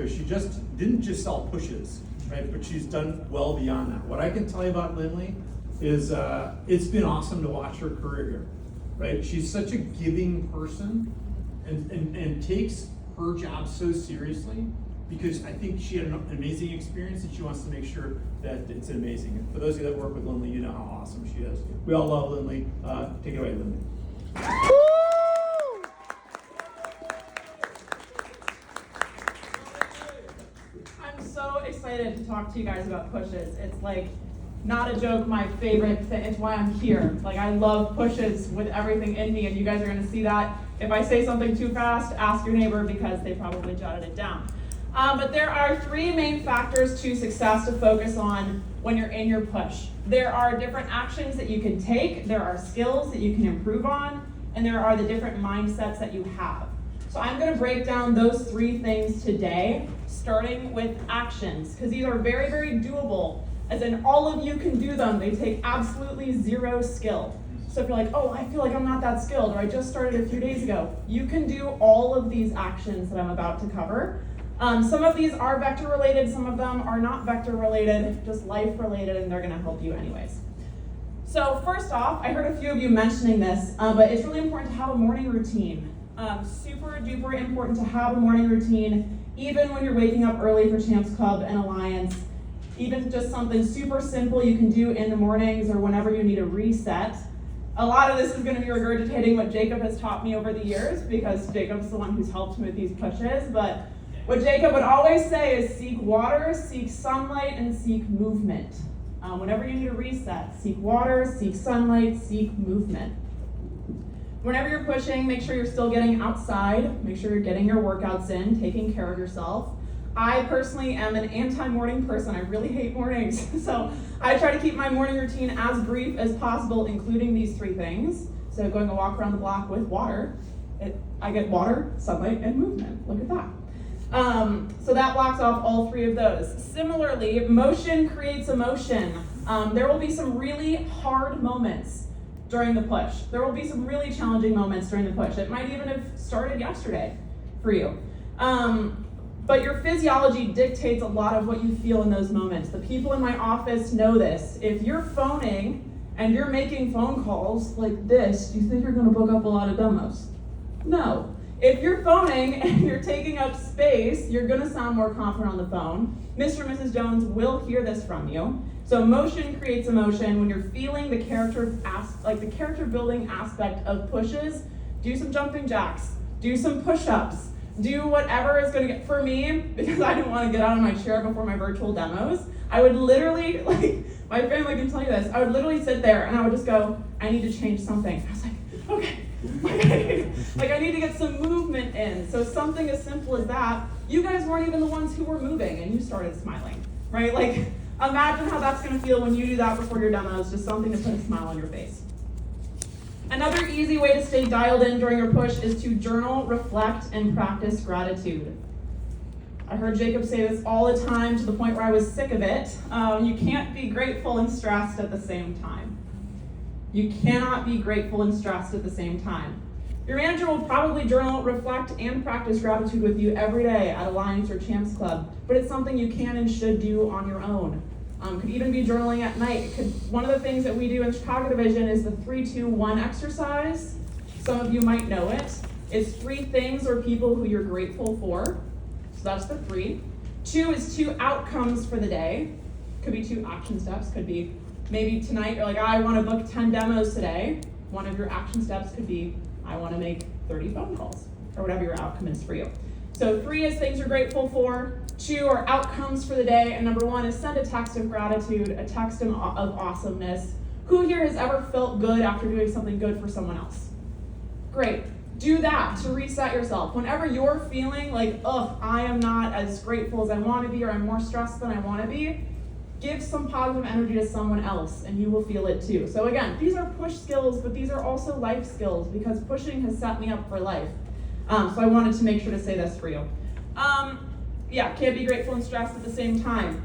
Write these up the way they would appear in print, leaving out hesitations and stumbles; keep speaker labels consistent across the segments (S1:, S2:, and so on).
S1: because she didn't just sell pushes, right? But she's done well beyond that. What I can tell you about Lindley is it's been awesome to watch her career here, right? She's such a giving person and takes her job so seriously, because I think she had an amazing experience and she wants to make sure that it's amazing. And for those of you that work with Lindley, you know how awesome she is. We all love Lindley. Take it away, Lindley.
S2: I'm so excited to talk to you guys about pushes. It's like, not a joke, my favorite thing. It's why I'm here. Like, I love pushes with everything in me, and you guys are gonna see that. If I say something too fast, ask your neighbor because they probably jotted it down. But there are three main factors to success to focus on when you're in your push. There are different actions that you can take, there are skills that you can improve on, and there are the different mindsets that you have. So I'm gonna break down those three things today, starting with actions, because these are very, very doable, as in all of you can do them. They take absolutely zero skill. So if you're like, oh, I feel like I'm not that skilled, or I just started a few days ago, you can do all of these actions that I'm about to cover. Some of these are vector related, some of them are not vector related, just life related, and they're gonna help you anyways. So first off, I heard a few of you mentioning this, but it's really important to have a morning routine. Super duper important to have a morning routine, even when you're waking up early for Champs Club and Alliance. Even just something super simple you can do in the mornings or whenever you need a reset. A lot of this is going to be regurgitating what Jacob has taught me over the years, because Jacob's the one who's helped me with these pushes. But what Jacob would always say is seek water, seek sunlight, and seek movement. Whenever you need a reset, seek water, seek sunlight, seek movement. Whenever you're pushing, make sure you're still getting outside, make sure you're getting your workouts in, taking care of yourself. I personally am an anti-morning person. I really hate mornings. So I try to keep my morning routine as brief as possible, including these three things. So going a walk around the block with water, I get water, sunlight, and movement. Look at that. So that blocks off all three of those. Similarly, motion creates emotion. There will be some really hard moments during the push. There will be some really challenging moments during the push. It might even have started yesterday for you. But your physiology dictates a lot of what you feel in those moments. The people in my office know this. If you're phoning and you're making phone calls like this, do you think you're gonna book up a lot of demos? No. If you're phoning and you're taking up space, you're gonna sound more confident on the phone. Mr. and Mrs. Jones will hear this from you. So motion creates emotion. When you're feeling the character building aspect of pushes, do some jumping jacks, do some push-ups, do whatever is going to get, for me, because I didn't want to get out of my chair before my virtual demos, I would literally, like, my family can tell you this, I would literally sit there and I would just go, I need to change something. I was like, okay, I need to get some movement in. So something as simple as that, you guys weren't even the ones who were moving and you started smiling, right? Like, imagine how that's going to feel when you do that before your demos, just something to put a smile on your face. Another easy way to stay dialed in during your push is to journal, reflect, and practice gratitude. I heard Jacob say this all the time to the point where I was sick of it. You can't be grateful and stressed at the same time. You cannot be grateful and stressed at the same time. Your manager will probably journal, reflect, and practice gratitude with you every day at Alliance or Champs Club, but it's something you can and should do on your own. Could even be journaling at night. One of the things that we do in Chicago Division is the 3-2-1 exercise. Some of you might know it. It's 3 things or people who you're grateful for. So that's the 3. 2 is 2 outcomes for the day. Could be 2 action steps. Could be maybe tonight you're like, I want to book 10 demos today. One of your action steps could be, I want to make 30 phone calls, or whatever your outcome is for you. So 3 is things you're grateful for. 2 are outcomes for the day, and number 1 is send a text of gratitude, a text of awesomeness. Who here has ever felt good after doing something good for someone else? Great. Do that to reset yourself. Whenever you're feeling like, ugh, I am not as grateful as I want to be, or I'm more stressed than I want to be, give some positive energy to someone else, and you will feel it too. So again, these are push skills, but these are also life skills, because pushing has set me up for life. So I wanted to make sure to say this for you. Can't be grateful and stressed at the same time.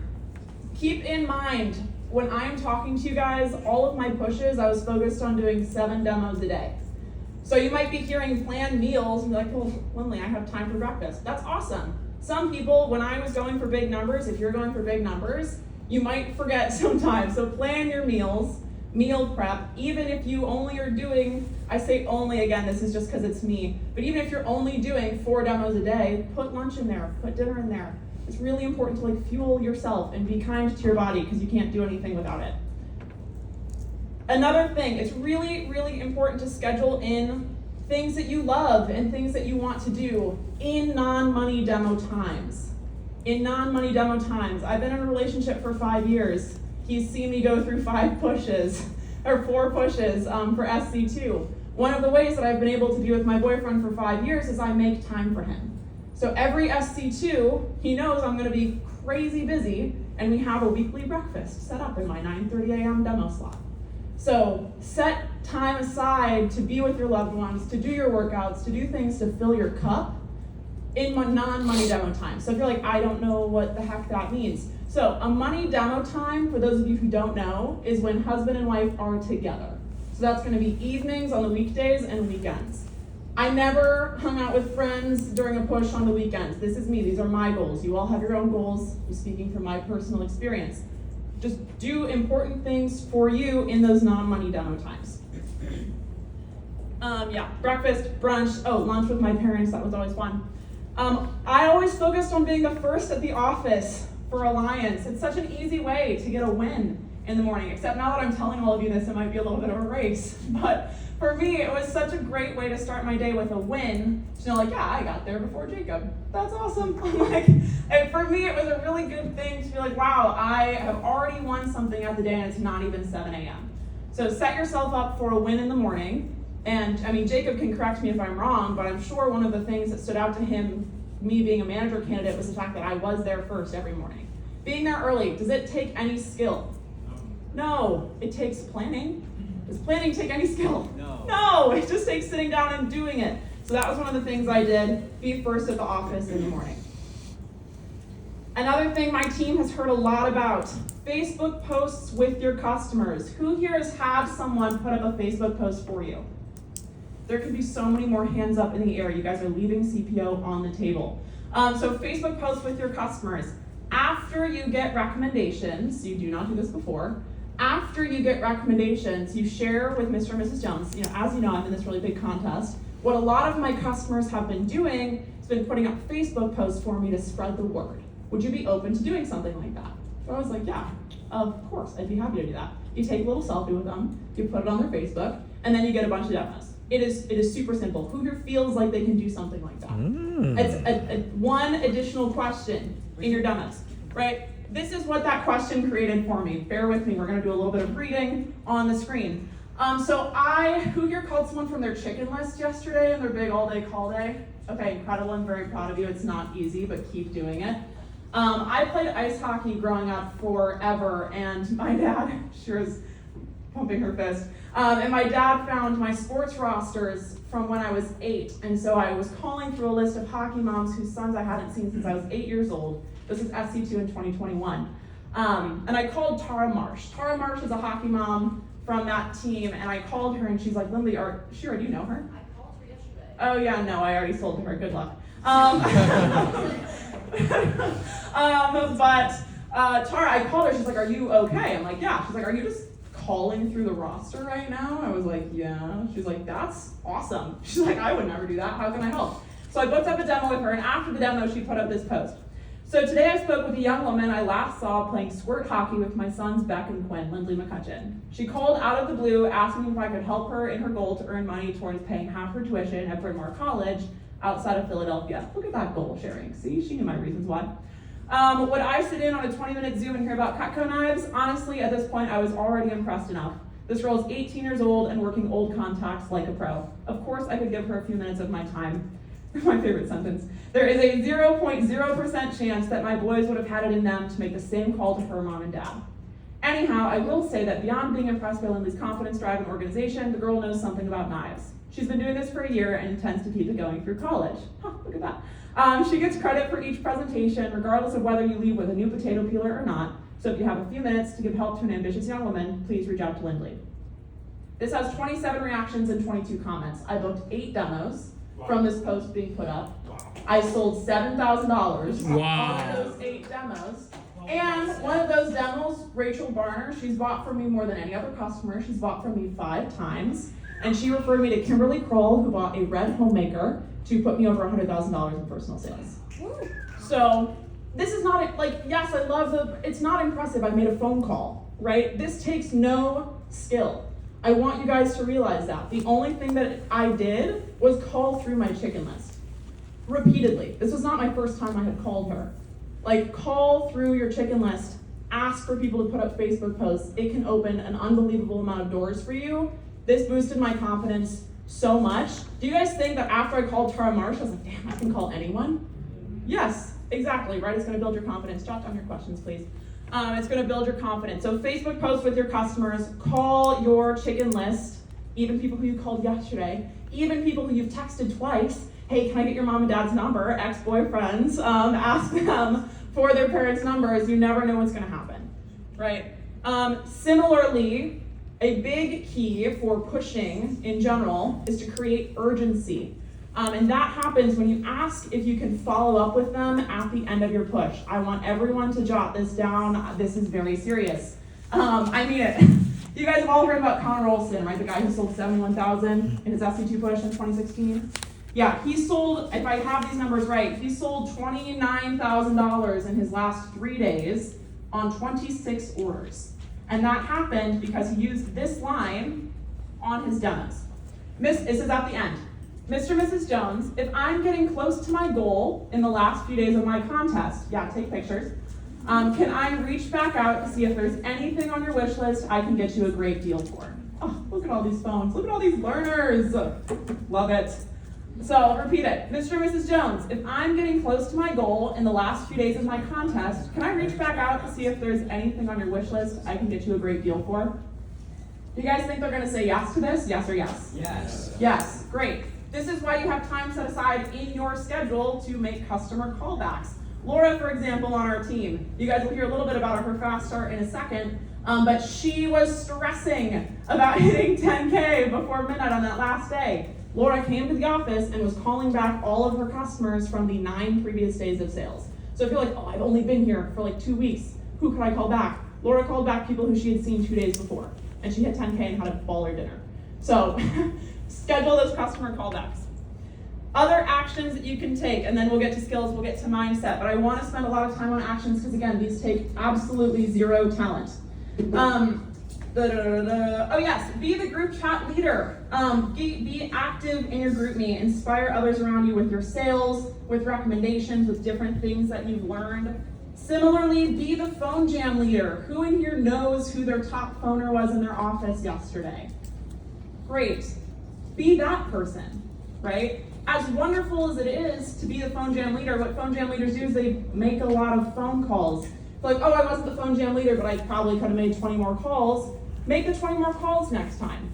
S2: Keep in mind, when I'm talking to you guys, all of my pushes, I was focused on doing 7 demos a day. So you might be hearing planned meals and be like, well, Lindley, I have time for breakfast. That's awesome. Some people, when I was going for big numbers, if you're going for big numbers, you might forget sometimes. So plan your meals, meal prep, even if you only are doing, I say only again, this is just because it's me, but even if you're only doing 4 demos a day, put lunch in there, put dinner in there. It's really important to fuel yourself and be kind to your body because you can't do anything without it. Another thing, it's really, really important to schedule in things that you love and things that you want to do in non-money demo times. In non-money demo times. I've been in a relationship for 5 years. He's seen me go through 5 pushes, or 4 pushes for SC2. One of the ways that I've been able to be with my boyfriend for 5 years is I make time for him. So every SC2, he knows I'm gonna be crazy busy, and we have a weekly breakfast set up in my 9:30 a.m. demo slot. So set time aside to be with your loved ones, to do your workouts, to do things to fill your cup in non-money demo time. So if you're like, I don't know what the heck that means. So a money demo time, for those of you who don't know, is when husband and wife are together. So that's gonna be evenings on the weekdays and weekends. I never hung out with friends during a push on the weekends. This is me, these are my goals. You all have your own goals. I'm speaking from my personal experience. Just do important things for you in those non-money demo times. Breakfast, brunch, lunch with my parents, that was always fun. I always focused on being the first at the office for Alliance. It's such an easy way to get a win in the morning, except now that I'm telling all of you this, it might be a little bit of a race. But for me, it was such a great way to start my day with a win, to know I got there before Jacob. That's awesome. And for me, it was a really good thing to be like, wow, I have already won something at the day and it's not even 7 a.m. So set yourself up for a win in the morning. And Jacob can correct me if I'm wrong, but I'm sure one of the things that stood out to him, me being a manager candidate, was the fact that I was there first every morning. Being there early, does it take any skill? No, it takes planning. Does planning take any skill? No, it just takes sitting down and doing it. So that was one of the things I did, be first at the office in the morning. Another thing my team has heard a lot about, Facebook posts with your customers. Who here has had someone put up a Facebook post for you? There could be so many more hands up in the air. You guys are leaving CPO on the table. So Facebook posts with your customers. After you get recommendations, you do not do this before, after you get recommendations, you share with Mr. and Mrs. Jones. As you know, I'm in this really big contest. What a lot of my customers have been doing is been putting up Facebook posts for me to spread the word. Would you be open to doing something like that? So I was like, yeah, of course, I'd be happy to do that. You take a little selfie with them, you put it on their Facebook, and then you get a bunch of demos. It is super simple. Who here feels like they can do something like that? It's one additional question in your demos, right? This is what that question created for me. Bear with me, we're gonna do a little bit of reading on the screen. Who here called someone from their chicken list yesterday and their big all-day call day? Okay, incredible, I'm very proud of you. It's not easy, but keep doing it. I played ice hockey growing up forever, and my dad, sure is pumping her fist, and my dad found my sports rosters from when I was 8, and so I was calling through a list of hockey moms whose sons I hadn't seen since I was 8 years old. This is SC2 in 2021. And I called Tara Marsh. Tara Marsh is a hockey mom from that team, and I called her and she's like, Lindley, Shira, do you know her?
S3: I called her yesterday.
S2: Oh yeah, no, I already sold to her, good luck. Tara, I called her, she's like, are you okay? I'm like, yeah. She's like, are you just calling through the roster right now? I was like, yeah. She's like, that's awesome. She's like, I would never do that, how can I help? So I booked up a demo with her, and after the demo, she put up this post. So today I spoke with a young woman I last saw playing squirt hockey with my sons Beck and Quinn, Lindley, McCutcheon. She called out of the blue, asking if I could help her in her goal to earn money towards paying half her tuition at Bryn Mawr College outside of Philadelphia. Look at that goal sharing. See, she knew my reasons why. Would I sit in on a 20-minute Zoom and hear about Cutco knives? Honestly, at this point, I was already impressed enough. This girl is 18 years old and working old contacts like a pro. Of course, I could give her a few minutes of my time. My favorite sentence. There is a 0.0% chance that my boys would have had it in them to make the same call to her mom and dad. Anyhow, I will say that beyond being impressed by Lindley's confidence, drive, and organization, the girl knows something about knives. She's been doing this for a year and intends to keep it going through college. Huh, look at that. She gets credit for each presentation, regardless of whether you leave with a new potato peeler or not. So if you have a few minutes to give help to an ambitious young woman, please reach out to Lindley. This has 27 reactions and 22 comments. I booked 8 demos. from this post being put up. I sold $7,000
S3: Wow.
S2: on those 8 demos. And one of those demos, Rachel Barner, she's bought from me more than any other customer. She's bought from me 5 times. And she referred me to Kimberly Kroll, who bought a red homemaker to put me over $100,000 in personal sales. So this is not like, yes, I love it's not impressive. I made a phone call, right? This takes no skill. I want you guys to realize that. The only thing that I did was call through my chicken list repeatedly. This was not my first time I had called her. Like, call through your chicken list, ask for people to put up Facebook posts. It can open an unbelievable amount of doors for you. This boosted my confidence so much. Do you guys think that after I called Tara Marsh, I was like, damn, I can call anyone? Yes, exactly, right? It's gonna build your confidence. Jot down your questions, please. It's gonna build your confidence. So Facebook posts with your customers, call your chicken list, even people who you called yesterday, even people who you've texted twice. Hey, can I get your mom and dad's number? Ex-boyfriends, ask them for their parents' numbers. You never know what's gonna happen, right? Similarly, a big key for pushing in general is to create urgency. And that happens when you ask if you can follow up with them at the end of your push. I want everyone to jot this down. This is very serious. I mean it. You guys have all heard about Connor Olson, right? The guy who sold 71,000 in his SC2 push in 2016. Yeah, he sold, if I have these numbers right, he sold $29,000 in his last 3 days on 26 orders. And that happened because he used this line on his demos. This is at the end. Mr. and Mrs. Jones, if I'm getting close to my goal in the last few days of my contest, yeah, take pictures, can I reach back out to see if there's anything on your wish list I can get you a great deal for? Oh, look at all these phones. Look at all these learners. Love it. So I'll repeat it. Mr. and Mrs. Jones, if I'm getting close to my goal in the last few days of my contest, can I reach back out to see if there's anything on your wish list I can get you a great deal for? Do you guys think they're gonna say yes to this? Yes or yes?
S4: Yes.
S2: Yes, great. This is why you have time set aside in your schedule to make customer callbacks. Laura, for example, on our team, you guys will hear a little bit about her fast start in a second, but she was stressing about hitting 10K before midnight on that last day. Laura came to the office and was calling back all of her customers from the 9 previous days of sales. So if you're like, oh, I've only been here for like 2 weeks, who could I call back? Laura called back people who she had seen 2 days before, and she hit 10K and had a baller dinner. So schedule those customer callbacks. Other actions that you can take, and then we'll get to skills, we'll get to mindset, but I want to spend a lot of time on actions because again, these take absolutely zero talent. Oh yes, be the group chat leader. Be active in your group me. Inspire others around you with your sales, with recommendations, with different things that you've learned. Similarly, be the phone jam leader. Who in here knows who their top phoner was in their office yesterday? Great. Be that person, right? As wonderful as it is to be the phone jam leader, what phone jam leaders do is they make a lot of phone calls. Like, oh, I wasn't the phone jam leader, but I probably could have made 20 more calls. Make the 20 more calls next time,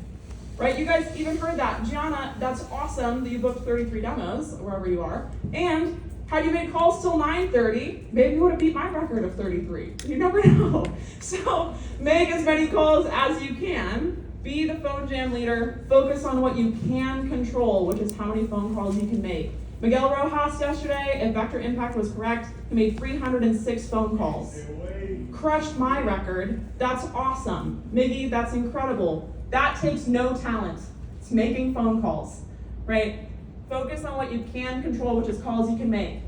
S2: right? You guys even heard that. Gianna, that's awesome that you booked 33 demos, wherever you are. And had you made calls till 9:30, maybe you would have beat my record of 33. You never know. So make as many calls as you can. Be the phone jam leader. Focus on what you can control, which is how many phone calls you can make. Miguel Rojas yesterday, if Vector Impact was correct, he made 306 phone calls. Crushed my record. That's awesome. Miggy, that's incredible. That takes no talent. It's making phone calls, right? Focus on what you can control, which is calls you can make.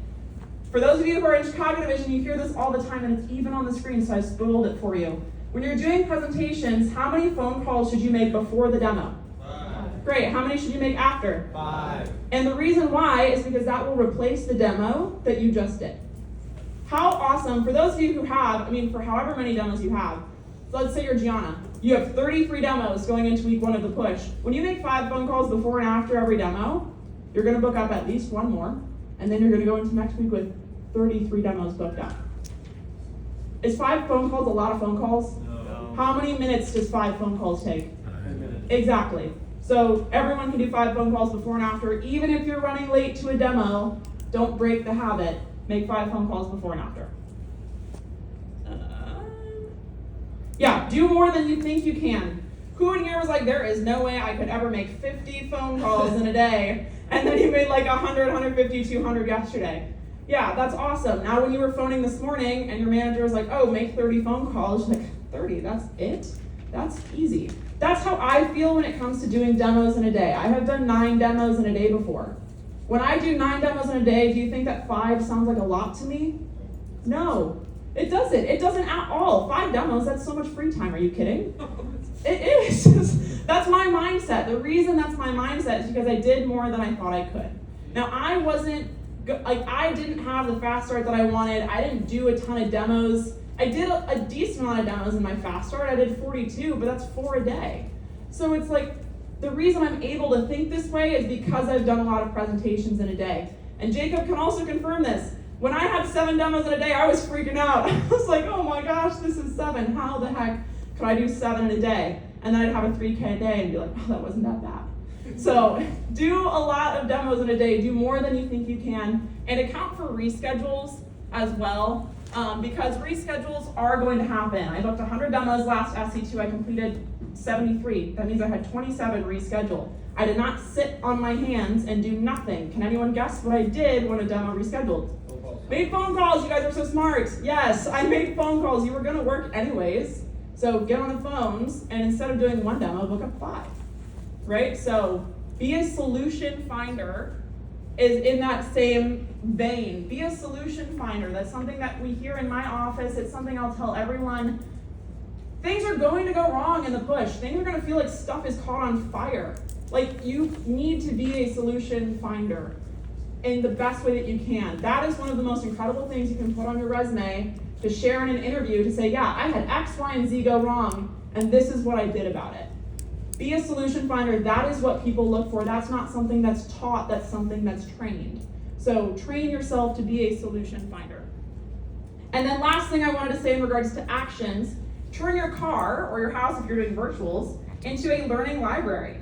S2: For those of you who are in Chicago Division, you hear this all the time, and it's even on the screen, so I spoiled it for you. When you're doing presentations, how many phone calls should you make before the demo? 5. Great. How many should you make after?
S4: 5.
S2: And the reason why is because that will replace the demo that you just did. How awesome, for those of you who have, for however many demos you have, so let's say you're Gianna, you have 33 demos going into week 1 of the push. When you make 5 phone calls before and after every demo, you're gonna book up at least 1 more, and then you're gonna go into next week with 33 demos booked up. Is 5 phone calls a lot of phone calls?
S4: No.
S2: How many minutes does 5 phone calls take?
S4: 9 minutes.
S2: Exactly. So everyone can do 5 phone calls before and after. Even if you're running late to a demo, don't break the habit. Make 5 phone calls before and after. Yeah, do more than you think you can. Who in here was like, there is no way I could ever make 50 phone calls in a day? And then you made like 100, 150, 200 yesterday. Yeah, that's awesome. Now when you were phoning this morning and your manager was like, oh, make 30 phone calls, you're like, 30, that's it? That's easy. That's how I feel when it comes to doing demos in a day. I have done 9 demos in a day before. When I do 9 demos in a day, do you think that 5 sounds like a lot to me? No, it doesn't. It doesn't at all. 5 demos, that's so much free time. Are you kidding? It is. That's my mindset. The reason that's my mindset is because I did more than I thought I could. Now, I didn't have the fast start that I wanted. I didn't do a ton of demos. I did a decent amount of demos in my fast start. I did 42, but that's 4 a day. So it's like, the reason I'm able to think this way is because I've done a lot of presentations in a day. And Jacob can also confirm this. When I had 7 demos in a day, I was freaking out. I was like, oh my gosh, this is 7. How the heck could I do 7 in a day? And then I'd have a 3K a day and be like, oh, that wasn't that bad. So do a lot of demos in a day. Do more than you think you can. And account for reschedules as well. Because reschedules are going to happen. I booked 100 demos last SC2. I completed 73. That means I had 27 rescheduled. I did not sit on my hands and do nothing. Can anyone guess what I did when a demo rescheduled? Made phone calls. You guys are so smart. Yes, I made phone calls. You were going to work anyways. So get on the phones, and instead of doing 1 demo, book up 5. Right? So be a solution finder is in that same vein. Be a solution finder. That's something that we hear in my office. It's something I'll tell everyone. Things are going to go wrong in the push. Things are going to feel like stuff is caught on fire. Like, you need to be a solution finder in the best way that you can. That is one of the most incredible things you can put on your resume to share in an interview, to say, yeah, I had X, Y, and Z go wrong, and this is what I did about it. Be a solution finder. That is what people look for. That's not something that's taught, that's something that's trained. So train yourself to be a solution finder. And then last thing I wanted to say in regards to actions, turn your car, or your house if you're doing virtuals, into a learning library.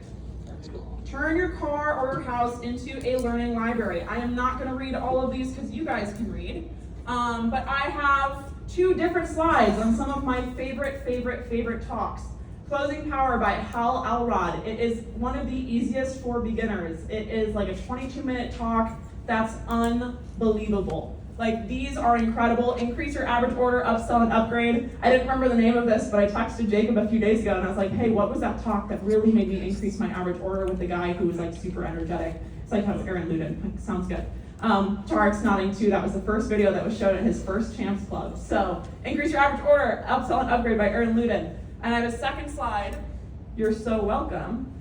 S2: Turn your car or your house into a learning library. I am not going to read all of these because you guys can read, but I have 2 different slides on some of my favorite talks. Closing Power by Hal Elrod. It is one of the easiest for beginners. It is like a 22-minute talk that's unbelievable. Like, these are incredible. Increase your average order, upsell, and upgrade. I didn't remember the name of this, but I texted Jacob a few days ago, and I was like, hey, what was that talk that really made me increase my average order with the guy who was like super energetic? It's like, that's Aaron Luden. Like, sounds good. Tarek's nodding too. That was the first video that was shown at his first Champs Club. So, increase your average order, upsell, and upgrade by Aaron Luden. And I have a second slide. You're so welcome.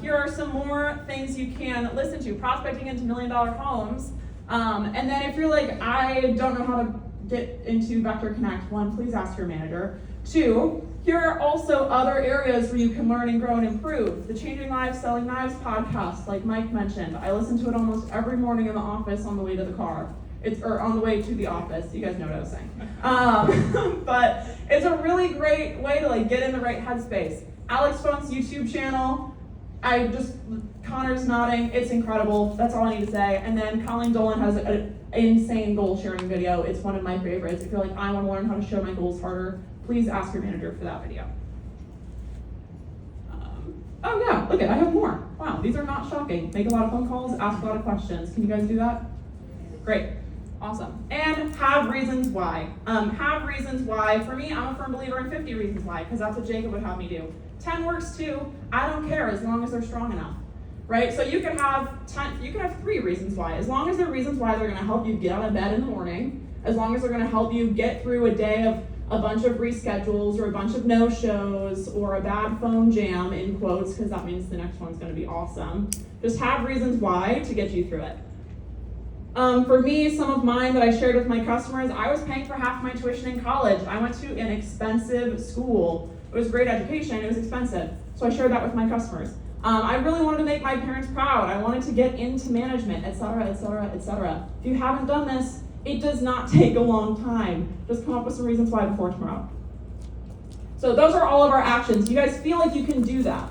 S2: Here are some more things you can listen to. Prospecting into $1 million homes. And then if you're like, I don't know how to get into Vector Connect, 1, please ask your manager. 2, here are also other areas where you can learn and grow and improve. The Changing Lives, Selling Knives podcast, like Mike mentioned. I listen to it almost every morning in the office on the way to the car. Or on the way to the office. You guys know what I was saying. But it's a really great way to like get in the right headspace. Alex Funk's YouTube channel. Connor's nodding. It's incredible. That's all I need to say. And then Colleen Dolan has an insane goal sharing video. It's one of my favorites. If you're like, I want to learn how to show my goals harder, please ask your manager for that video. Oh yeah, look it, I have more. Wow, these are not shocking. Make a lot of phone calls, ask a lot of questions. Can you guys do that? Great. Awesome. And have reasons why. Have reasons why. For me, I'm a firm believer in 50 reasons why, because that's what Jacob would have me do. 10 works too. I don't care as long as they're strong enough. Right? So you could have 3 reasons why. As long as they're reasons why they're going to help you get out of bed in the morning, as long as they're going to help you get through a day of a bunch of reschedules or a bunch of no-shows or a bad phone jam, in quotes, because that means the next one's going to be awesome. Just have reasons why to get you through it. For me, some of mine that I shared with my customers, I was paying for half my tuition in college. I went to an expensive school. It was great education, it was expensive. So I shared that with my customers. I really wanted to make my parents proud. I wanted to get into management, etc., etc., etc. If you haven't done this, it does not take a long time. Just come up with some reasons why before tomorrow. So those are all of our actions. You guys feel like you can do that?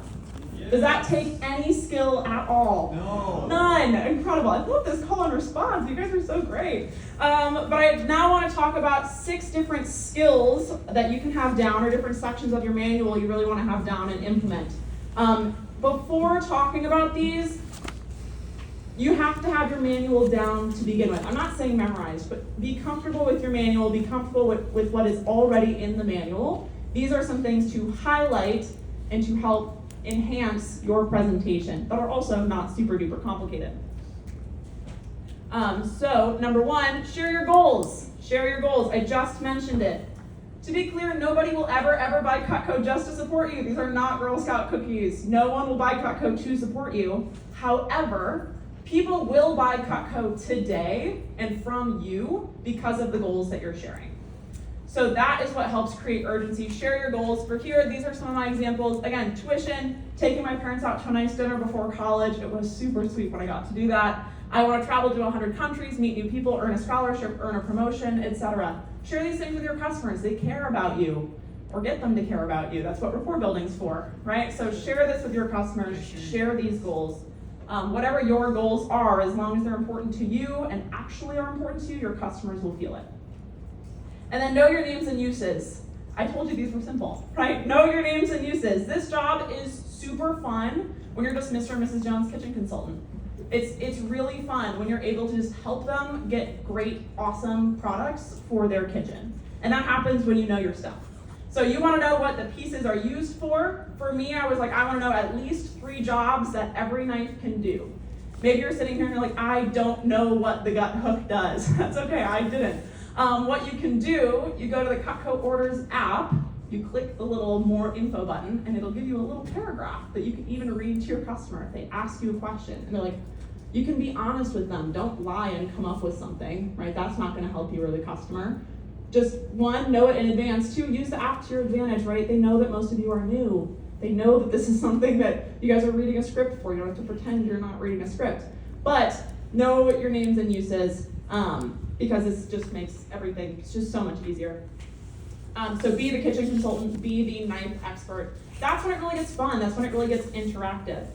S2: Does that take any skill at all?
S1: No.
S2: None. Incredible. I love this call and response. You guys are so great. But I now want to talk about 6 different skills that you can have down, or different sections of your manual you really want to have down and implement. Before talking about these, You have to have your manual down to begin with. I'm not saying memorize, but be comfortable with your manual, be comfortable with what is already in the manual. These are some things to highlight and to help enhance your presentation, that are also not super duper complicated. So number one, share your goals. Share your goals. I just mentioned it. To be clear, nobody will ever buy Cutco just to support you. These are not Girl Scout cookies. No one will buy Cutco to support you. However, people will buy Cutco today and from you because of the goals that you're sharing. So that is what helps create urgency. Share your goals. For here, these are some of my examples. Again, tuition, taking my parents out to a nice dinner before college. It was super sweet when I got to do that. I want to travel to 100 countries, meet new people, earn a scholarship, earn a promotion, etc. Share these things with your customers. They care about you, or get them to care about you. That's what rapport building's for, right? So share this with your customers. Share these goals. Whatever your goals are, as long as they're important to you and actually are important to you, your customers will feel it. And then know your names and uses. I told you these were simple, right? Know your names and uses. This job is super fun when you're just Mr. and Mrs. Jones kitchen consultant. It's really fun when you're able to just help them get great, awesome products for their kitchen. And that happens when you know your stuff. So you want to know what the pieces are used for. For me, I was like, I want to know at least 3 jobs that every knife can do. Maybe you're sitting here and you're like, I don't know what the gut hook does. That's okay, I didn't. What you can do, you go to the Cutco Orders app, you click the little more info button, and it'll give you a little paragraph that you can even read to your customer if they ask you a question. And they're like, you can be honest with them. Don't lie and come up with something, right? That's not gonna help you or the customer. Just 1, know it in advance. 2, use the app to your advantage, right? They know that most of you are new. They know that this is something that you guys are reading a script for. You don't have to pretend you're not reading a script. But know what your names and uses, because this just makes everything just so much easier. So be the kitchen consultant, be the knife expert. That's when it really gets fun. That's when it really gets interactive.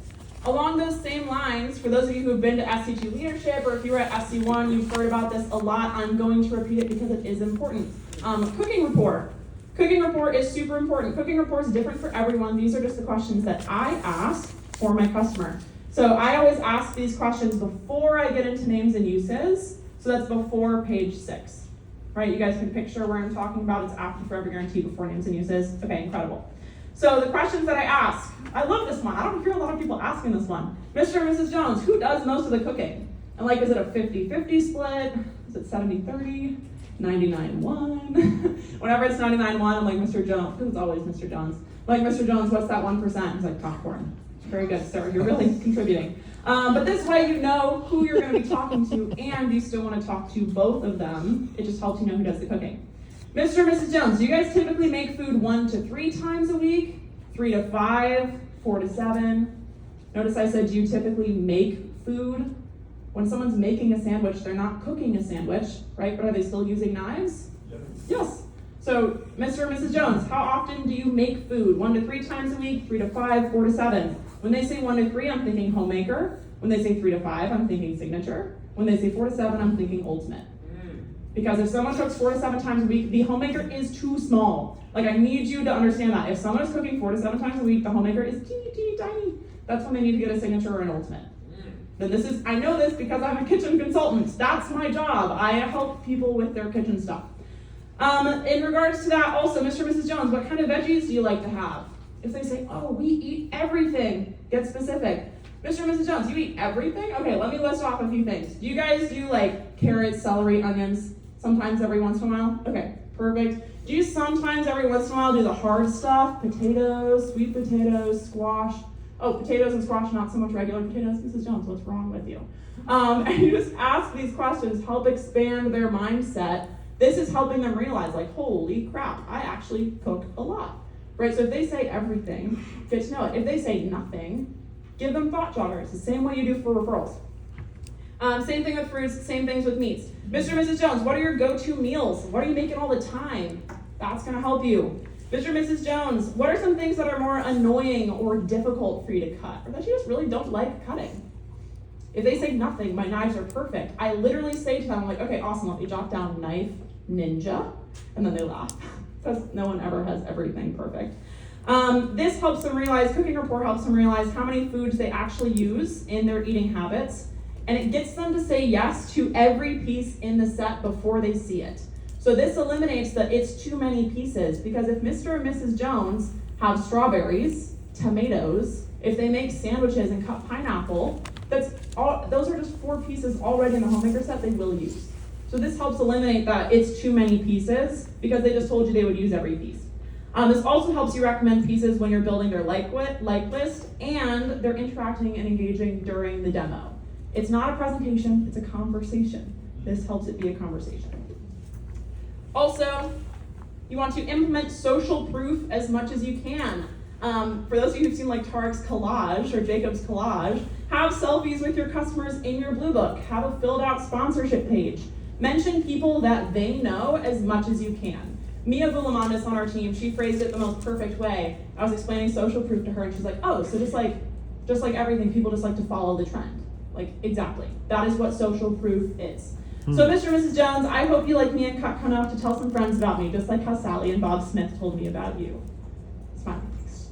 S2: Along those same lines, for those of you who have been to SC2 leadership, or if you were at SC1, you've heard about this a lot. I'm going to repeat it because it is important. Cooking rapport. Cooking rapport is super important. Cooking rapport is different for everyone. These are just the questions that I ask for my customer. So I always ask these questions before I get into names and uses. So that's before page 6, right? You guys can picture where I'm talking about. It's after forever guarantee, before names and uses. Okay, incredible. So the questions that I ask, I love this one. I don't hear a lot of people asking this one. Mr. and Mrs. Jones, who does most of the cooking? And like, is it a 50-50 split? Is it 70-30? 99-1? Whenever it's 99-1, I'm like, Mr. Jones, because it's always Mr. Jones. Like, Mr. Jones, what's that 1%? He's like, popcorn. Very good, sir. You're really contributing. But this way you know who you're going to be talking to, and you still want to talk to both of them. It just helps you know who does the cooking. Mr. and Mrs. Jones, do you guys typically make food 1 to 3 times a week? 3 to 5? 4 to 7? Notice I said, do you typically make food? When someone's making a sandwich, they're not cooking a sandwich, right? But are they still using knives? Yes. So, Mr. and Mrs. Jones, how often do you make food? 1 to 3 times a week? 3 to 5? 4 to 7? When they say 1 to 3, I'm thinking homemaker. When they say 3 to 5, I'm thinking signature. When they say 4 to 7, I'm thinking ultimate. Because if someone cooks 4 to 7 times a week, the homemaker is too small. Like, I need you to understand that. If someone is cooking 4 to 7 times a week, the homemaker is teeny tiny. That's when they need to get a signature or an ultimate. Then I know this because I'm a kitchen consultant. That's my job. I help people with their kitchen stuff. In regards to that, also, Mr. and Mrs. Jones, what kind of veggies do you like to have? If they say, oh, we eat everything, get specific. Mr. and Mrs. Jones, you eat everything? Okay, let me list off a few things. Do you guys do like carrots, celery, onions, sometimes every once in a while? Okay, perfect. Do you sometimes every once in a while do the hard stuff? Potatoes, sweet potatoes, squash. Oh, potatoes and squash, not so much regular potatoes. Mrs. Jones, what's wrong with you? And you just ask these questions, help expand their mindset. This is helping them realize, like, holy crap, I actually cook a lot. Right, so if they say everything, get to know it. If they say nothing, give them thought joggers, the same way you do for referrals. Same thing with fruits, same things with meats. Mr. and Mrs. Jones, what are your go-to meals? What are you making all the time? That's gonna help you. Mr. and Mrs. Jones, what are some things that are more annoying or difficult for you to cut, or that you just really don't like cutting? If they say nothing, my knives are perfect, I literally say to them, I'm like, okay, awesome, let me jot down knife ninja, and then they laugh, because no one ever has everything perfect. This helps them realize, cooking rapport helps them realize how many foods they actually use in their eating habits, and it gets them to say yes to every piece in the set before they see it. So this eliminates the it's too many pieces, because if Mr. and Mrs. Jones have strawberries, tomatoes, if they make sandwiches and cut pineapple, those are just 4 pieces already in the homemaker set they will use. So this helps eliminate that it's too many pieces, because they just told you they would use every piece. This also helps you recommend pieces when you're building their like list, and they're interacting and engaging during the demo. It's not a presentation, it's a conversation. This helps it be a conversation. Also, you want to implement social proof as much as you can. For those of you who've seen like Tarek's collage or Jacob's collage, have selfies with your customers in your Blue Book. Have a filled out sponsorship page. Mention people that they know as much as you can. Mia Vulamandis on our team, she phrased it the most perfect way. I was explaining social proof to her and she's like, oh, so just like everything, people just like to follow the trend. Like, exactly. That is what social proof is. So Mr. and Mrs. Jones, I hope you like me and McCutcheon enough to tell some friends about me, just like how Sally and Bob Smith told me about you. Smiley face.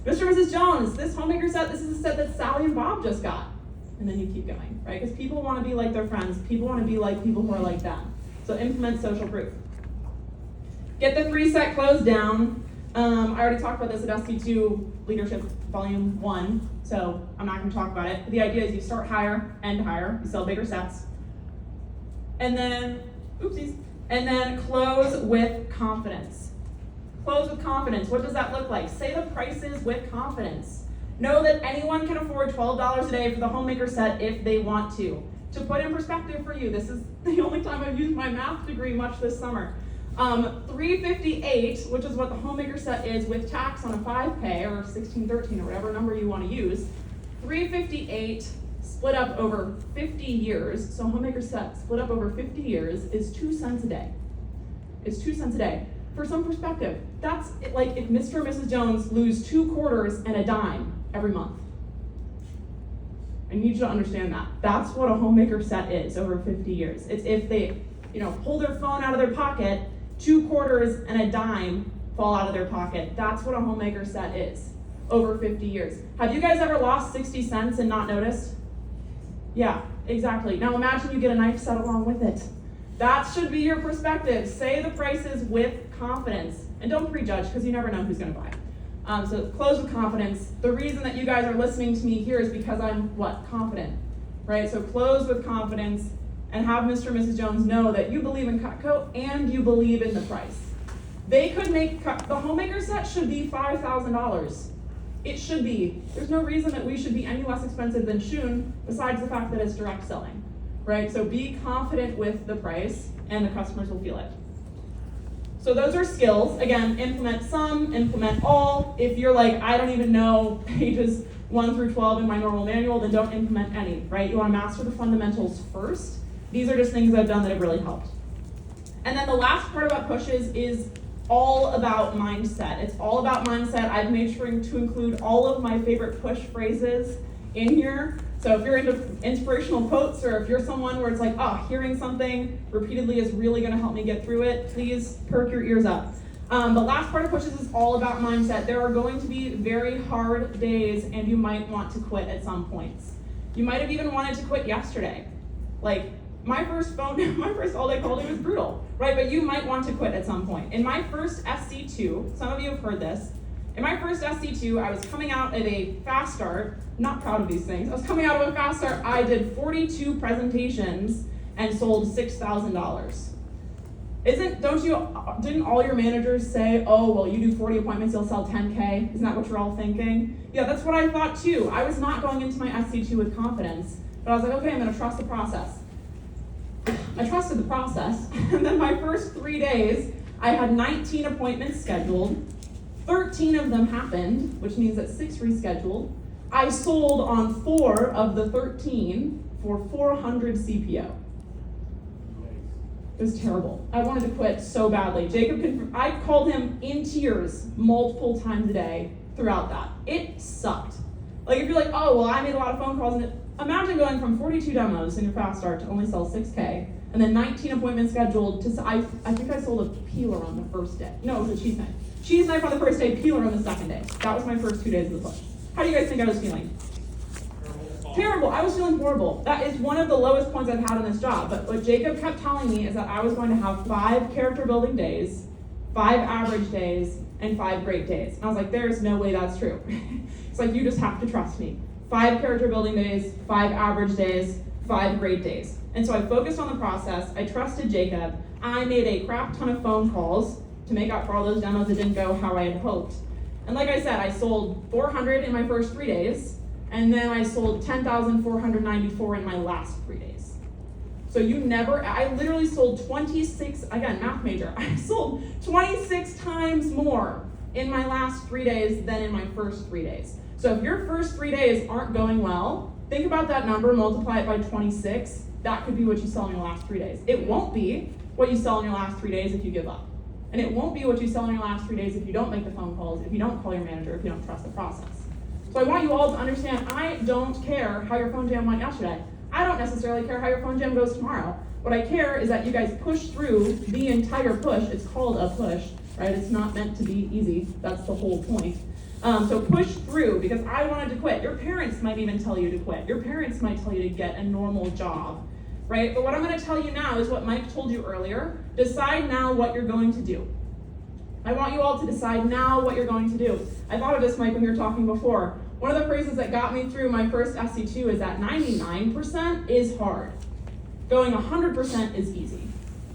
S2: Mr. and Mrs. Jones, this homemaker set, this is a set that Sally and Bob just got. And then you keep going, right? Because people want to be like their friends. People want to be like people who are like them. So implement social proof. Get the 3 set close down. I already talked about this at SC2 Leadership Volume 1, so I'm not going to talk about it. The idea is you start higher, end higher, you sell bigger sets. And then, close with confidence. Close with confidence. What does that look like? Say the prices with confidence. Know that anyone can afford $12 a day for the homemaker set if they want to. To put in perspective for you, this is the only time I've used my math degree much this summer. $358, which is what the homemaker set is with tax on a 5K or 1613 or whatever number you want to use. $358 split up over 50 years, so homemaker set split up over 50 years is 2 cents a day. It's 2 cents a day. For some perspective, that's like if Mr. or Mrs. Jones lose 2 quarters and a dime every month. I need you to understand that. That's what a homemaker set is over 50 years. It's if they, pull their phone out of their pocket, 2 quarters and a dime fall out of their pocket. That's what a homemaker set is over 50 years. Have you guys ever lost 60 cents and not noticed? Yeah, exactly. Now imagine you get a knife set along with it. That should be your perspective. Say the prices with confidence. And don't prejudge, because you never know who's going to buy it. So close with confidence. The reason that you guys are listening to me here is because I'm, confident, right? So close with confidence and have Mr. and Mrs. Jones know that you believe in Cutco and you believe in the price. They could make, the homemaker set should be $5,000. It should be. There's no reason that we should be any less expensive than Shun, besides the fact that it's direct selling, right? So be confident with the price and the customers will feel it. So those are skills. Again, implement some, implement all. If you're like, I don't even know pages 1 through 12 in my normal manual, then don't implement any, right? You want to master the fundamentals first. These are just things I've done that have really helped. And then the last part about pushes is all about mindset. It's all about mindset. I've made sure to include all of my favorite push phrases in here. So if you're into inspirational quotes, or if you're someone where it's like, hearing something repeatedly is really going to help me get through it, please perk your ears up. The last part of pushes is all about mindset. There are going to be very hard days, and you might want to quit at some points. You might have even wanted to quit yesterday. Like, my first all-day call day was brutal, right? But you might want to quit at some point. In my first SC2, some of you have heard this, in my first SC2, I was coming out at a fast start, not proud of these things, I was coming out of a fast start, I did 42 presentations and sold $6,000. Didn't all your managers say, oh, well, you do 40 appointments, you'll sell 10K? Isn't that what you're all thinking? Yeah, that's what I thought too. I was not going into my SC2 with confidence, but I was like, okay, I'm gonna trust the process. I trusted the process, and then my first 3 days, I had 19 appointments scheduled, 13 of them happened, which means that 6 rescheduled. I sold on 4 of the 13 for 400 CPO. It was terrible. I wanted to quit so badly. I called him in tears multiple times a day throughout that. It sucked. Like, if you're like, oh, well, I made a lot of phone calls, and imagine going from 42 demos in your fast start to only sell 6K, and then 19 appointments scheduled to, I think I sold a peeler on the first day. No, it was a cheese knife. Cheese knife on the first day, peeler on the second day. That was my first 2 days of the push. How do you guys think I was feeling? Terrible. I was feeling horrible. That is one of the lowest points I've had in this job. But what Jacob kept telling me is that I was going to have 5 character building days, 5 average days, and 5 great days. And I was like, there's no way that's true. It's like, you just have to trust me. 5 character building days, 5 average days, 5 great days. And so I focused on the process. I trusted Jacob. I made a crap ton of phone calls to make up for all those demos that didn't go how I had hoped. And like I said, I sold 400 in my first 3 days, and then I sold 10,494 in my last 3 days. So I literally sold 26, again, math major, I sold 26 times more in my last 3 days than in my first 3 days. So if your first 3 days aren't going well, think about that number, multiply it by 26, that could be what you sell in your last 3 days. It won't be what you sell in your last 3 days if you give up. And it won't be what you sell in your last 3 days if you don't make the phone calls, if you don't call your manager, if you don't trust the process. So I want you all to understand, I don't care how your phone jam went yesterday. I don't necessarily care how your phone jam goes tomorrow. What I care is that you guys push through the entire push. It's called a push, right? It's not meant to be easy. That's the whole point. So push through, because I wanted to quit. Your parents might even tell you to quit. Your parents might tell you to get a normal job, right? But what I'm going to tell you now is what Mike told you earlier. Decide now what you're going to do. I want you all to decide now what you're going to do. I thought of this, Mike, when we were talking before. One of the phrases that got me through my first SC2 is that 99% is hard. Going 100% is easy.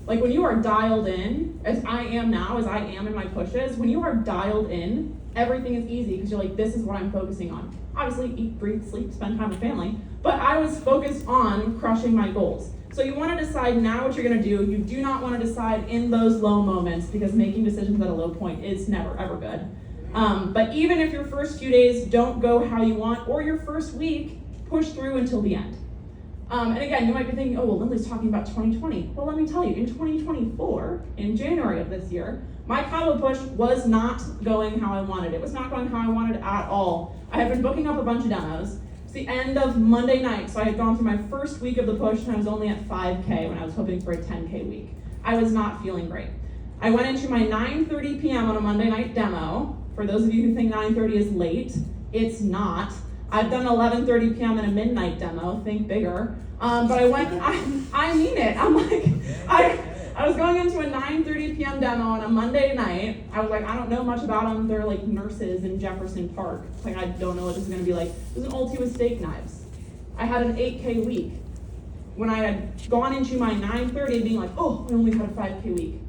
S2: Like when you are dialed in, as I am now, as I am in my pushes, when you are dialed in, everything is easy because you're like, this is what I'm focusing on. Obviously, eat, breathe, sleep, spend time with family, but I was focused on crushing my goals. So you want to decide now what you're going to do. You do not want to decide in those low moments, because making decisions at a low point is never, ever good. But even if your first few days don't go how you want, or your first week, push through until the end. And again, you might be thinking, oh, well, Lindley's talking about 2020. Well, let me tell you, in 2024, in January of this year, my Cabo push was not going how I wanted. It was not going how I wanted at all. I had been booking up a bunch of demos. It's the end of Monday night, so I had gone through my first week of the push, and I was only at 5K when I was hoping for a 10K week. I was not feeling great. I went into my 9:30 p.m. on a Monday night demo. For those of you who think 9:30 is late, it's not. I've done 11:30 p.m. in a midnight demo, think bigger. But I mean it. I'm like, I was going into a 9:30 p.m. demo on a Monday night. I was like, I don't know much about them. They're like nurses in Jefferson Park. It's like, I don't know what this is gonna be like. It was an ulti with steak knives. I had an 8K week. When I had gone into my 9:30 being like, oh, I only had a 5K week.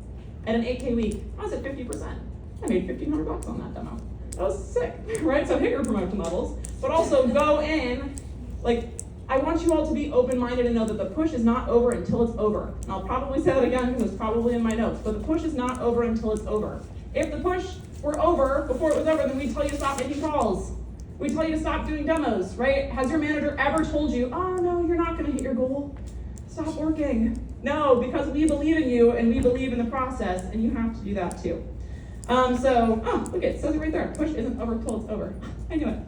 S2: At an 8K week, I was at 50%. I made $1,500 on that demo. That was sick, right? So hit your promotion levels, but also go in, like, I want you all to be open-minded and know that the push is not over until it's over. And I'll probably say that again because it's probably in my notes, but the push is not over until it's over. If the push were over before it was over, then we tell you to stop making calls. We tell you to stop doing demos, right? Has your manager ever told you, oh no, you're not gonna hit your goal? Stop working. No, because we believe in you and we believe in the process, and you have to do that too. Look, it says it right there. Push isn't over till it's over. I knew it.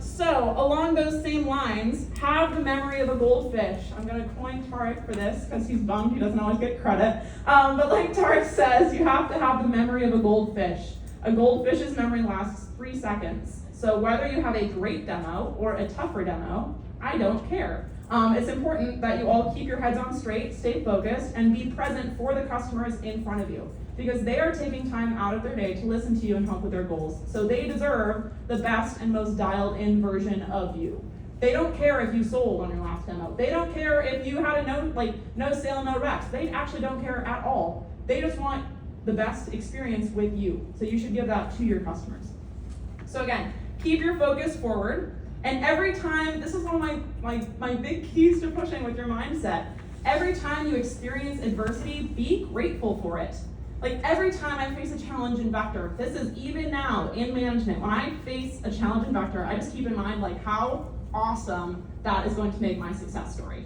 S2: So along those same lines, have the memory of a goldfish. I'm going to coin Tarek for this because he's bummed he doesn't always get credit. But like Tarek says, you have to have the memory of a goldfish. A goldfish's memory lasts 3 seconds. So whether you have a great demo or a tougher demo, I don't care. It's important that you all keep your heads on straight, stay focused, and be present for the customers in front of you, because they are taking time out of their day to listen to you and help with their goals. So they deserve the best and most dialed in version of you. They don't care if you sold on your last demo. They don't care if you had a no sale, no reps. They actually don't care at all. They just want the best experience with you. So you should give that to your customers. So again, keep your focus forward. And every time, this is one of my big keys to pushing with your mindset. Every time you experience adversity, be grateful for it. Like every time I face a challenge in Vector, this is even now in management, when I face a challenge in Vector, I just keep in mind like how awesome that is going to make my success story.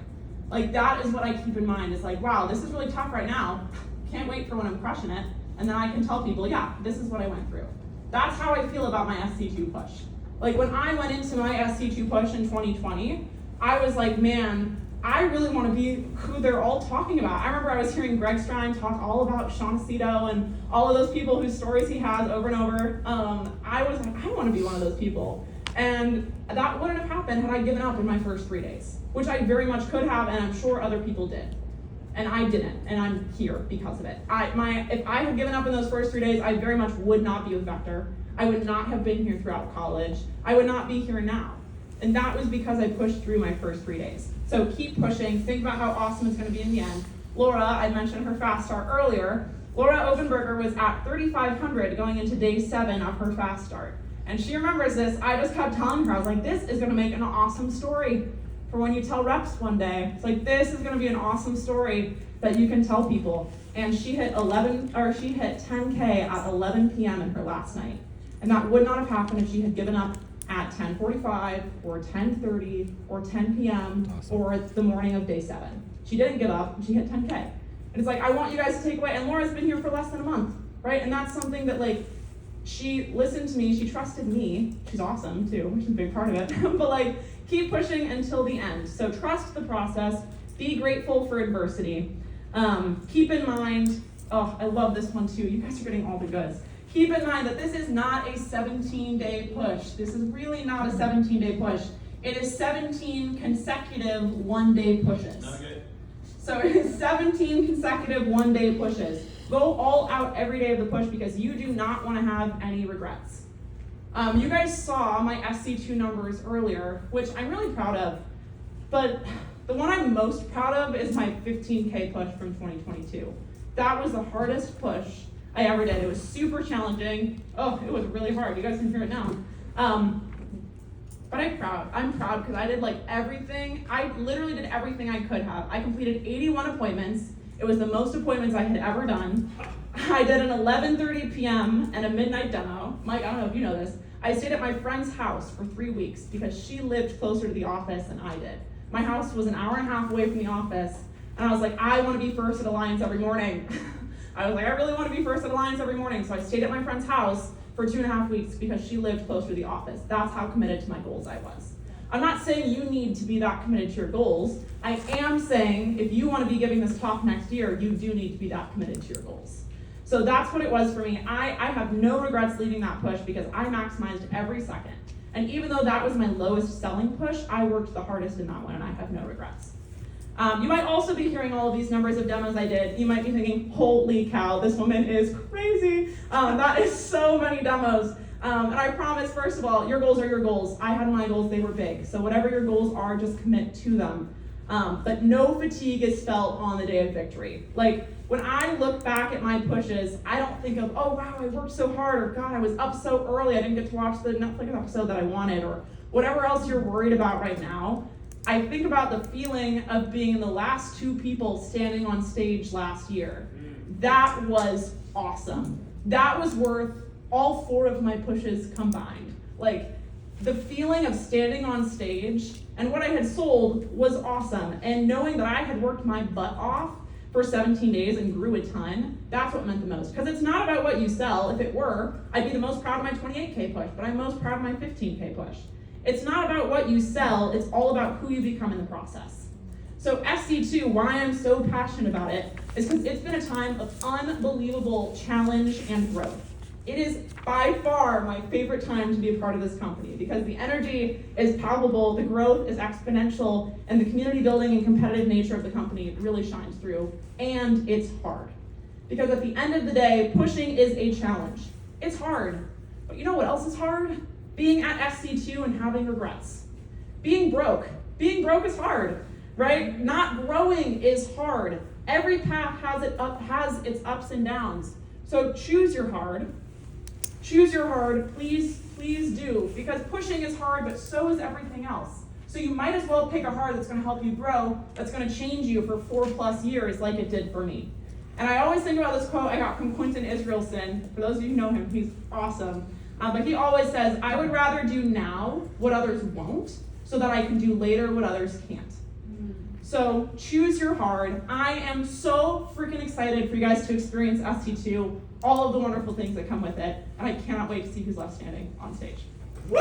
S2: Like that is what I keep in mind. It's like, wow, this is really tough right now. Can't wait for when I'm crushing it. And then I can tell people, yeah, this is what I went through. That's how I feel about my SC2 push. Like when I went into my SC2 push in 2020, I was like, man, I really want to be who they're all talking about. I remember I was hearing Greg Strine talk all about Sean Aceto and all of those people whose stories he has over and over. I was like, I want to be one of those people. And that wouldn't have happened had I given up in my first 3 days, which I very much could have, and I'm sure other people did. And I didn't, and I'm here because of it. If I had given up in those first 3 days, I very much would not be with Vector. I would not have been here throughout college. I would not be here now. And that was because I pushed through my first 3 days. So keep pushing, think about how awesome it's gonna be in the end. Laura, I mentioned her fast start earlier. Laura Ovenberger was at 3,500 going into day 7 of her fast start. And she remembers this. I just kept telling her, I was like, this is gonna make an awesome story for when you tell reps one day. It's like, this is gonna be an awesome story that you can tell people. And she hit 10K at 11 p.m. in her last night. And that would not have happened if she had given up at 10:45 or 10:30 or 10 p.m. or the morning of day 7. She didn't give up, and she hit 10K. And it's like, I want you guys to take away, and Laura's been here for less than a month, right? And that's something that, like, she listened to me, she trusted me. She's awesome too, which is a big part of it. But like, keep pushing until the end. So trust the process, be grateful for adversity. Keep in mind, oh, I love this one too. You guys are getting all the goods. Keep in mind that this is not a 17-day push. This is really not a 17-day push. It is 17 consecutive 1-day pushes. Okay. So it is 17 consecutive 1-day pushes. Go all out every day of the push because you do not want to have any regrets. You guys saw my SC2 numbers earlier, which I'm really proud of. But the one I'm most proud of is my 15K push from 2022. That was the hardest push I ever did. It was super challenging. Oh, it was really hard. You guys can hear it now. But I'm proud because I did like everything. I literally did everything I could have. I completed 81 appointments. It was the most appointments I had ever done. I did an 11:30 p.m. and a midnight demo. Mike, I don't know if you know this. I stayed at my friend's house for 3 weeks because she lived closer to the office than I did. My house was an hour and a half away from the office, and I was like, I want to be first at Alliance every morning. I was like, I really want to be first at Alliance every morning, so I stayed at my friend's house for 2.5 weeks because she lived closer to the office. That's how committed to my goals I was. I'm not saying you need to be that committed to your goals. I am saying if you want to be giving this talk next year, you do need to be that committed to your goals. So that's what it was for me. I have no regrets leaving that push because I maximized every second. And even though that was my lowest selling push, I worked the hardest in that one and I have no regrets. You might also be hearing all of these numbers of demos I did. You might be thinking, holy cow, this woman is crazy. That is so many demos. And I promise, first of all, your goals are your goals. I had my goals, they were big. So whatever your goals are, just commit to them. But no fatigue is felt on the day of victory. Like, when I look back at my pushes, I don't think of, oh wow, I worked so hard, or God, I was up so early, I didn't get to watch the Netflix episode that I wanted, or whatever else you're worried about right now. I think about the feeling of being the last 2 people standing on stage last year. That was awesome. That was worth all 4 of my pushes combined. Like, the feeling of standing on stage and what I had sold was awesome. And knowing that I had worked my butt off for 17 days and grew a ton, that's what meant the most. Because it's not about what you sell. If it were, I'd be the most proud of my 28K push, but I'm most proud of my 15K push. It's not about what you sell, it's all about who you become in the process. So SC2, why I'm so passionate about it, is because it's been a time of unbelievable challenge and growth. It is by far my favorite time to be a part of this company because the energy is palpable, the growth is exponential, and the community building and competitive nature of the company really shines through, and it's hard. Because at the end of the day, pushing is a challenge. It's hard, but you know what else is hard? Being at SC2 and having regrets. Being broke is hard, right? Not growing is hard. Every path has its ups and downs. So choose your hard. Choose your hard, please do, because pushing is hard, but so is everything else. So you might as well pick a hard that's gonna help you grow, that's gonna change you for 4+ years like it did for me. And I always think about this quote I got from Quentin Israelson. For those of you who know him, he's awesome. But he always says, I would rather do now what others won't, so that I can do later what others can't. So choose your hard. I am so freaking excited for you guys to experience SC2, all of the wonderful things that come with it, and I cannot wait to see who's left standing on stage. Woo!